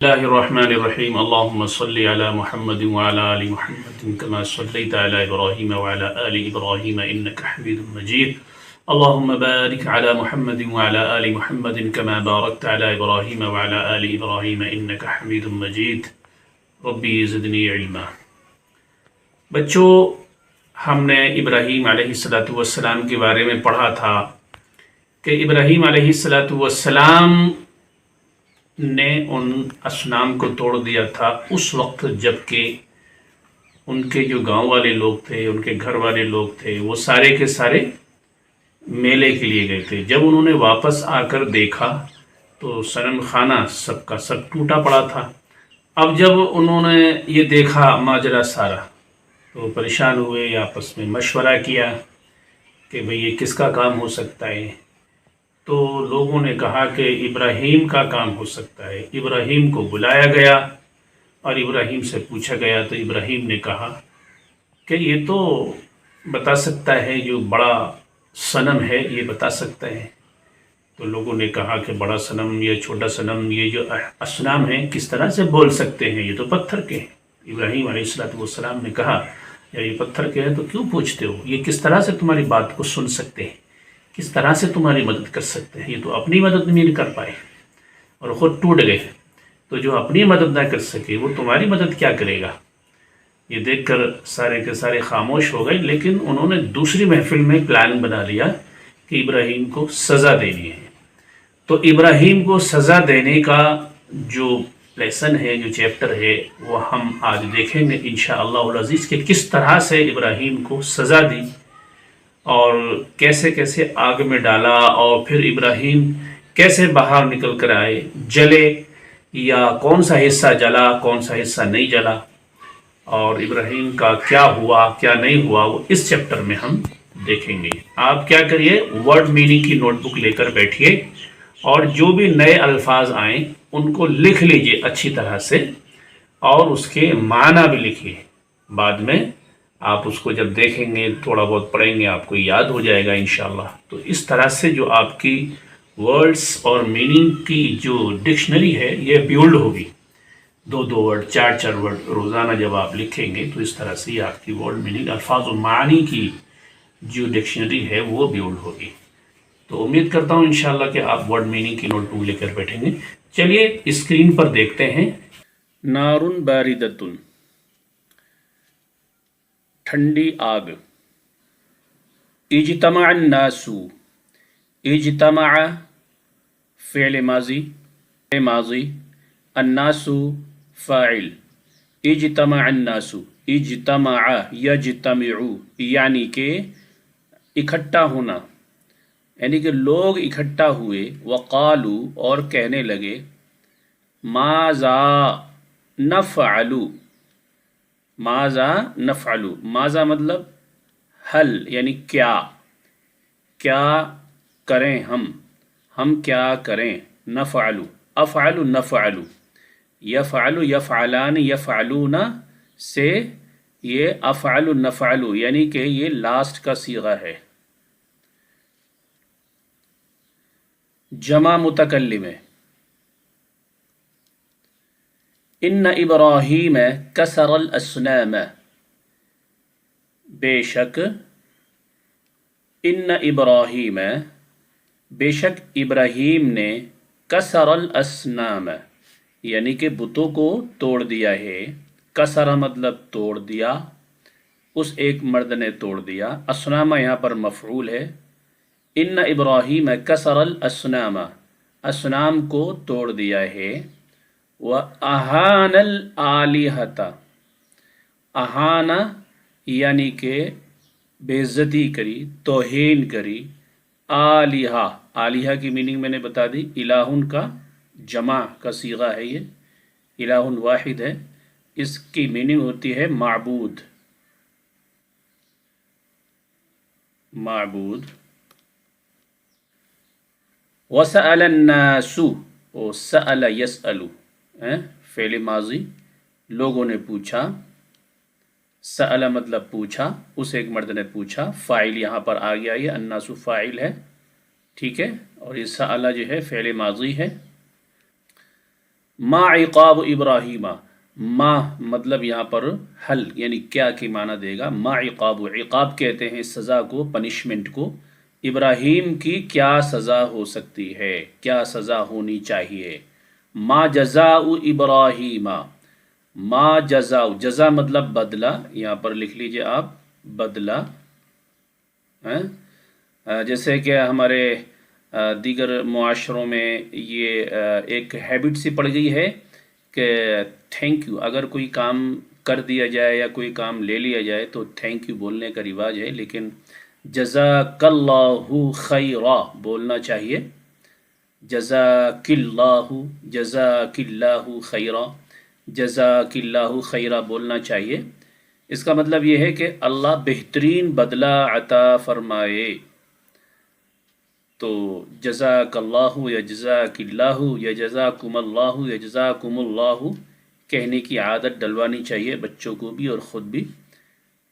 الله الرحمن الرحيم اللهم صل على محمد وعلى آل محمد كما صليت على إبراهيم وعلى آل إبراهيم إنك حميد مجيد اللهم بارك على محمد وعلى آل محمد كما باركت على إبراهيم وعلى آل إبراهيم إنك حميد مجيد ربي زدني علما. بچوں، ہم نے ابراہیم علیہ السلام کے بارے میں پڑھا تھا کہ ابراہیم علیہ السلام نے ان اصنام کو توڑ دیا تھا اس وقت جب کہ ان کے جو گاؤں والے لوگ تھے، ان کے گھر والے لوگ تھے، وہ سارے کے سارے میلے کے لیے گئے تھے. جب انہوں نے واپس آ کر دیکھا تو صنم خانہ سب کا سب ٹوٹا پڑا تھا. اب جب انہوں نے یہ دیکھا ماجرا سارا تو پریشان ہوئے، آپس میں مشورہ کیا کہ بھئی یہ کس کا کام ہو سکتا ہے. تو لوگوں نے کہا کہ ابراہیم کا کام ہو سکتا ہے. ابراہیم کو بلایا گیا اور ابراہیم سے پوچھا گیا تو ابراہیم نے کہا کہ یہ تو بتا سکتا ہے، جو بڑا صنم ہے یہ بتا سکتا ہے. تو لوگوں نے کہا کہ بڑا صنم یا چھوٹا صنم، یہ جو اصنام ہیں کس طرح سے بول سکتے ہیں، یہ تو پتھر کے ہیں. ابراہیم علیہ السلام نے کہا یا یہ پتھر کے ہیں تو کیوں پوچھتے ہو، یہ کس طرح سے تمہاری بات کو سن سکتے ہیں، کس طرح سے تمہاری مدد کر سکتے ہیں. یہ تو اپنی مدد نہیں کر پائے اور خود ٹوٹ گئے. تو جو اپنی مدد نہ کر سکے وہ تمہاری مدد کیا کرے گا. یہ دیکھ کر سارے کے سارے خاموش ہو گئے. لیکن انہوں نے دوسری محفل میں پلان بنا لیا کہ ابراہیم کو سزا دینی ہے. تو ابراہیم کو سزا دینے کا جو لیسن ہے، جو چیپٹر ہے، وہ ہم آج دیکھیں گے انشاءاللہ العزیز کہ کس طرح سے ابراہیم کو سزا دی اور کیسے کیسے آگ میں ڈالا، اور پھر ابراہیم کیسے باہر نکل کر آئے، جلے یا کون سا حصہ جلا کون سا حصہ نہیں جلا، اور ابراہیم کا کیا ہوا کیا نہیں ہوا، وہ اس چیپٹر میں ہم دیکھیں گے. آپ کیا کریے، ورڈ میننگ کی نوٹ بک لے کر بیٹھیے اور جو بھی نئے الفاظ آئیں ان کو لکھ لیجئے اچھی طرح سے، اور اس کے معنی بھی لکھیے. بعد میں آپ اس کو جب دیکھیں گے، تھوڑا بہت پڑھیں گے، آپ کو یاد ہو جائے گا انشاءاللہ. تو اس طرح سے جو آپ کی ورڈز اور میننگ کی جو ڈکشنری ہے یہ بیولڈ ہوگی. 2 ورڈ 4 ورڈ روزانہ جب آپ لکھیں گے تو اس طرح سے ہی آپ کی ورڈ میننگ، الفاظ و معانی کی جو ڈکشنری ہے وہ بیولڈ ہوگی. تو امید کرتا ہوں انشاءاللہ کہ آپ ورڈ میننگ کی نوٹ بک لے کر بیٹھیں گے. چلیے اسکرین پر دیکھتے ہیں. نارن باردتن، ٹھنڈی آگ. اجتمع الناس، اجتمع فعل ماضی، الناس فاعل. اجتمع الناس، اجتمع یجتمع یعنی کہ اکٹھا ہونا، یعنی کہ لوگ اکٹھا ہوئے. وقالو اور کہنے لگے، ماذا نفعل، ماذا نفعل، ماذا مطلب حل، یعنی کیا کریں ہم کیا کریں. نفعل افعل نفعل، یفعل یفعلان یفعلون سے یہ افعل نفعل، یعنی کہ یہ لاسٹ کا صیغہ ہے. جمع متکلم ہے. ان ابراہیم کسر الاسنام، بے شک ان ابراہیم، بے شک ابراہیم نے کسر الاسنام یعنی کہ بتوں کو توڑ دیا ہے. کسر مطلب توڑ دیا، اس ایک مرد نے توڑ دیا. اسنام یہاں پر مفعول ہے. ان ابراہیم کسر الاسنام، اسنام کو توڑ دیا ہے. وَأَهَانَ الْآلِهَةَ، اہانہ یعنی کہ بے عزتی کری، توہین کری. آلیہہ، آلیہہ کی میننگ میں نے بتا دی. الہن کا جمع کا صیغہ ہے، یہ الہن واحد ہے. اس کی میننگ ہوتی ہے معبود، معبود. وَسَأَلَ النَّاسُ، سأل یسأل فعل ماضی، لوگوں نے پوچھا. سأل مطلب پوچھا، اس ایک مرد نے پوچھا. فاعل یہاں پر آ گیا، یہ الناس فاعل ہے، ٹھیک ہے. اور یہ سأل جو ہے فعل ماضی ہے. ما عقاب ابراہیم، ما مطلب یہاں پر حل یعنی کیا کی معنی دے گا. ما عقاب، عقاب کہتے ہیں سزا کو، پنشمنٹ کو. ابراہیم کی کیا سزا ہو سکتی ہے، کیا سزا ہونی چاہیے. ما جزاء ابراہیم، ما جزاء، جزا مطلب بدلہ، یہاں پر لکھ لیجئے آپ بدلہ. جیسے کہ ہمارے دیگر معاشروں میں یہ ایک ہیبٹ سی پڑ گئی ہے کہ تھینک یو، اگر کوئی کام کر دیا جائے یا کوئی کام لے لیا جائے تو تھینک یو بولنے کا رواج ہے، لیکن جزاک اللہ خیرا بولنا چاہیے. جزاک اللہ، جزاک اللہ خیرا، جزاک اللہ خیرا بولنا چاہیے. اس کا مطلب یہ ہے کہ اللہ بہترین بدلہ عطا فرمائے. تو جزاک اللہ یا جزاک اللہ یا جزاکم اللہ یا جزاکم اللہ کہنے کی عادت ڈلوانی چاہیے بچوں کو بھی اور خود بھی.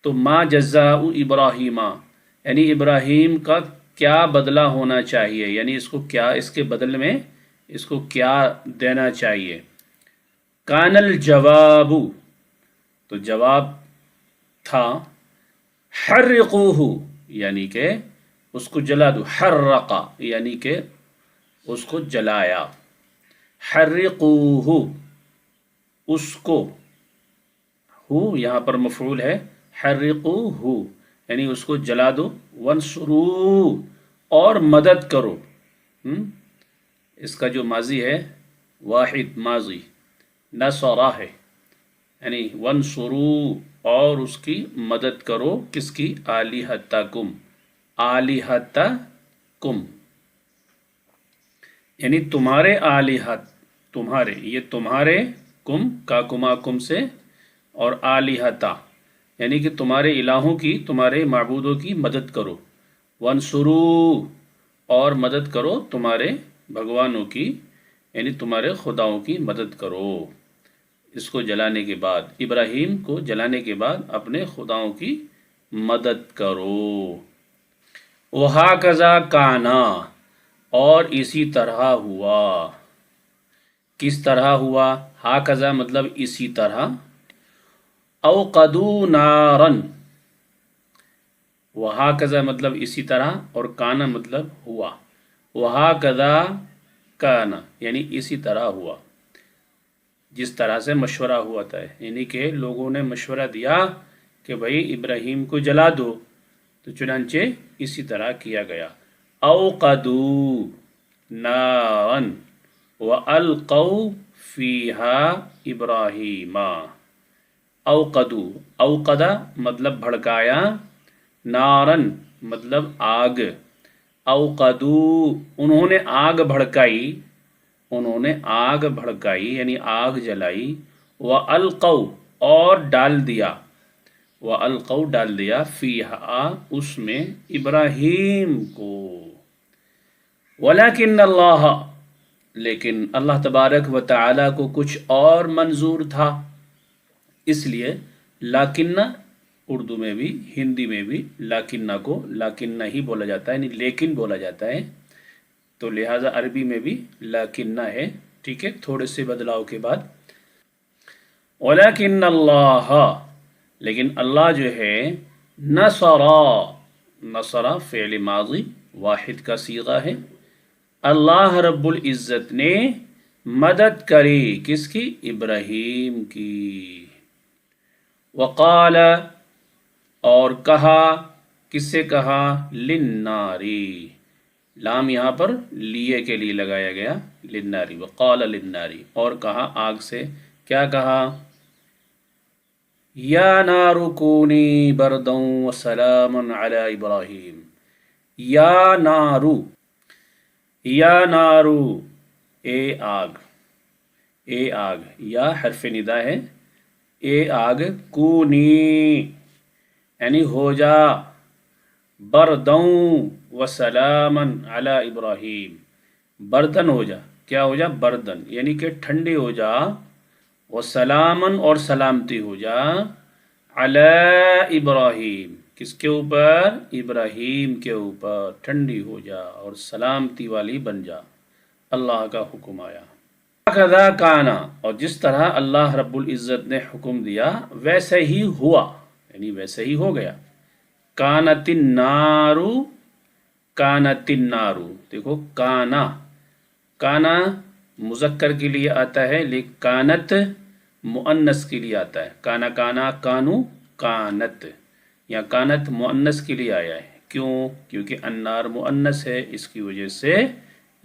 تو ما جزاء ابراہیم یعنی ابراہیم کا کیا بدلہ ہونا چاہیے، یعنی اس کو کیا، اس کے بدل میں اس کو کیا دینا چاہیے. کان الجواب، تو جواب تھا حرقوہ یعنی کہ اس کو جلا دو، حرقا یعنی کہ اس کو جلایا. حرقوہ اس کو، ہو یہاں پر مفعول ہے، حرقوہ یعنی اس کو جلا دو. ونصرو اور مدد کرو. اس کا جو ماضی ہے واحد ماضی نصرہ ہے، یعنی ونصرو اور اس کی مدد کرو. کس کی؟ آلہتکم، آلہتکم یعنی تمہارے آلہت، تمہارے، یہ تمہارے، کم کا کما کم سے، اور آلہتا یعنی کہ تمہارے الہوں کی، تمہارے معبودوں کی مدد کرو. ونصرو اور مدد کرو تمہارے بھگوانوں کی، یعنی تمہارے خداؤں کی مدد کرو. اس کو جلانے کے بعد، ابراہیم کو جلانے کے بعد اپنے خداؤں کی مدد کرو. وَهَكَذَا کانا، اور اسی طرح ہوا. کس طرح ہوا؟ ہاکذا مطلب اسی طرح. اوقدوا نارا، وہاکذا مطلب اسی طرح اور کانا مطلب ہوا. وہاکذا کانا یعنی اسی طرح ہوا، جس طرح سے مشورہ ہوا تھا، یعنی کہ لوگوں نے مشورہ دیا کہ بھائی ابراہیم کو جلا دو، تو چنانچہ اسی طرح کیا گیا. اوقدوا نارا وَأَلْقَوْا فِيهَا إِبْرَاهِيمَ. اوقدوا، اوقدا مطلب بھڑکایا، نارن مطلب آگ. اوقدوا انہوں نے آگ بھڑکائی، انہوں نے آگ بھڑکائی یعنی آگ جلائی. وَأَلْقَوْا اور ڈال دیا، وَأَلْقَوْا ڈال دیا، فِيهَا اس میں، ابراہیم کو. وَلَكِنَّ اللَّهَ لیکن اللہ تبارک و تعالی کو کچھ اور منظور تھا، اس لیے لاکنہ اردو میں بھی ہندی میں بھی لاکنہ کو لاکنہ ہی بولا جاتا ہے، یعنی لیکن بولا جاتا ہے، تو لہٰذا عربی میں بھی لاکنہ ہے. ٹھیک ہے، تھوڑے سے بدلاؤ کے بعد. وَلَكِنَّ اللَّهَ لیکن اللہ جو ہے، نصر فعل ماضی واحد کا صیغہ ہے، اللہ رب العزت نے مدد کری، کس کی؟ ابراہیم کی. وقال اور کہا، کس سے کہا؟ للناری، لام یہاں پر لیے کے لیے لگایا گیا، للناری. وقال للناری اور کہا آگ سے، کیا کہا؟ یا نار کونی بردا وسلاما علی ابراہیم. یا نارو، یا نارو اے آگ، اے آگ، یا حرف ندا ہے، اے آگ، کونی یعنی ہو جا، بردوں وسلامن علی ابراہیم، بردن ہو جا، کیا ہو جا؟ بردن یعنی کہ ٹھنڈی ہو جا، وسلامن اور سلامتی ہو جا، علی ابراہیم کس کے اوپر؟ ابراہیم کے اوپر ٹھنڈی ہو جا اور سلامتی والی بن جا. اللہ کا حکم آیا. کذا کانا، اور جس طرح اللہ رب العزت نے حکم دیا ویسے ہی ہوا، یعنی ویسے ہی ہو گیا۔ کانت النار، کانت النار، دیکھو کانا، کانا مذکر کے لیے آتا ہے لیکن کانت مؤنث کے لیے آتا ہے۔ کانا کانا کانو کانت، یا کانت مؤنث کے لیے آیا ہے، کیوں؟ کیونکہ النار مؤنث ہے، اس کی وجہ سے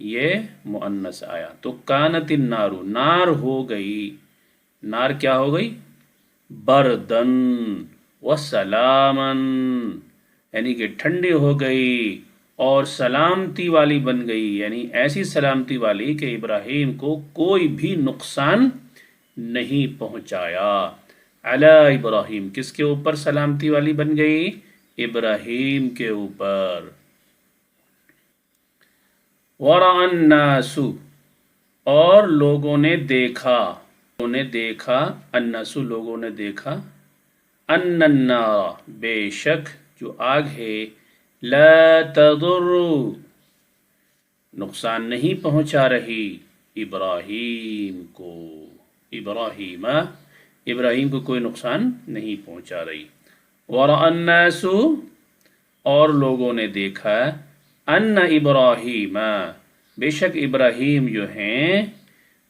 یہ مؤنث آیا۔ تو کانت النار، نار ہو گئی، نار کیا ہو گئی؟ بردن وسلامن، یعنی کہ ٹھنڈی ہو گئی اور سلامتی والی بن گئی، یعنی ایسی سلامتی والی کہ ابراہیم کو کوئی بھی نقصان نہیں پہنچایا۔ علی ابراہیم، کس کے اوپر سلامتی والی بن گئی؟ ابراہیم کے اوپر۔ ورأى الناس، اور لوگوں نے دیکھا، لوگوں نے دیکھا، الناس لوگوں نے دیکھا، ان النار بے شک جو آگ ہے، لا تضر نقصان نہیں پہنچا رہی ابراہیم کو، ابراہیم کو کوئی نقصان نہیں پہنچا رہی۔ ورأى الناس، اور لوگوں نے دیکھا، ان ابراہیم بے شک ابراہیم جو ہیں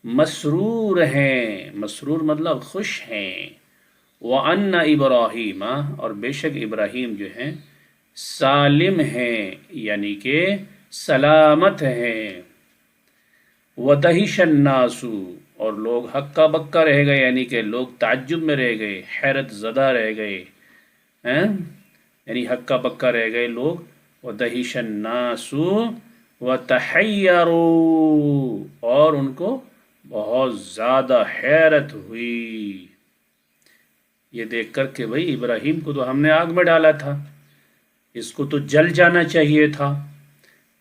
مسرور ہیں، مسرور مطلب خوش ہیں، وَأَنَّ ابراہیم، اور بے شک ابراہیم جو ہیں سالم ہیں، یعنی کہ سلامت ہیں، وَدَهِشَ النَّاسُ، اور لوگ ہکا بکا رہ گئے، یعنی کہ لوگ تعجب میں رہ گئے، حیرت زدہ رہ گئے، یعنی ہکا بکا رہ گئے لوگ۔ وَدَهِشَ النَّاسُ وَتَحَيَّرُوا، اور ان کو بہت زیادہ حیرت ہوئی یہ دیکھ کر کہ بھئی ابراہیم کو تو ہم نے آگ میں ڈالا تھا، اس کو تو جل جانا چاہیے تھا،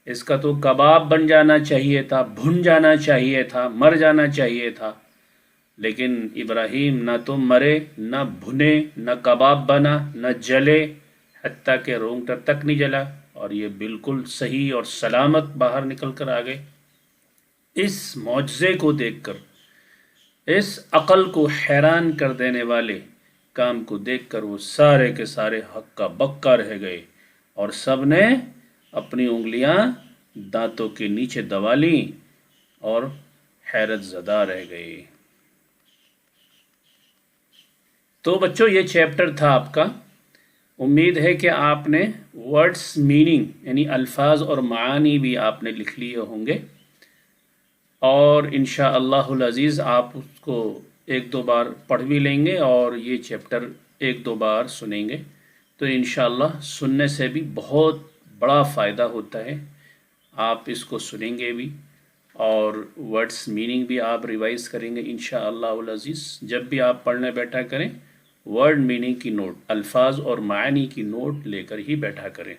اس کا تو کباب بن جانا چاہیے تھا، بھن جانا چاہیے تھا، مر جانا چاہیے تھا، لیکن ابراہیم نہ تو مرے، نہ بھنے، نہ کباب بنا، نہ جلے، حتیٰ کہ رونگٹا تک نہیں جلا، اور یہ بالکل صحیح اور سلامت باہر نکل کر آ گئے۔ اس معجزے کو دیکھ کر، اس عقل کو حیران کر دینے والے کام کو دیکھ کر وہ سارے کے سارے ہکا بکا رہ گئے، اور سب نے اپنی انگلیاں دانتوں کے نیچے دبا لیں اور حیرت زدہ رہ گئے۔ تو بچوں یہ چیپٹر تھا آپ کا، امید ہے کہ آپ نے ورڈز میننگ یعنی الفاظ اور معانی بھی آپ نے لکھ لیے ہوں گے، اور انشاءاللہ العزیز آپ اس کو ایک دو بار پڑھ بھی لیں گے اور یہ چیپٹر ایک دو بار سنیں گے، تو انشاءاللہ سننے سے بھی بہت بڑا فائدہ ہوتا ہے۔ آپ اس کو سنیں گے بھی اور ورڈز میننگ بھی آپ ریوائز کریں گے انشاءاللہ العزیز۔ جب بھی آپ پڑھنے بیٹھا کریں ورڈ میننگ کی نوٹ، الفاظ اور معانی کی نوٹ لے کر ہی بیٹھا کریں۔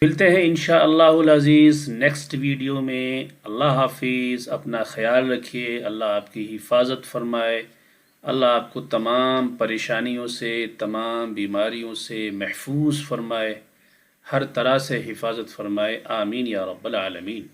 ملتے ہیں انشاءاللہ العزیز نیکسٹ ویڈیو میں۔ اللہ حافظ، اپنا خیال رکھیے، اللہ آپ کی حفاظت فرمائے، اللہ آپ کو تمام پریشانیوں سے، تمام بیماریوں سے محفوظ فرمائے، ہر طرح سے حفاظت فرمائے، آمین یا رب العالمین۔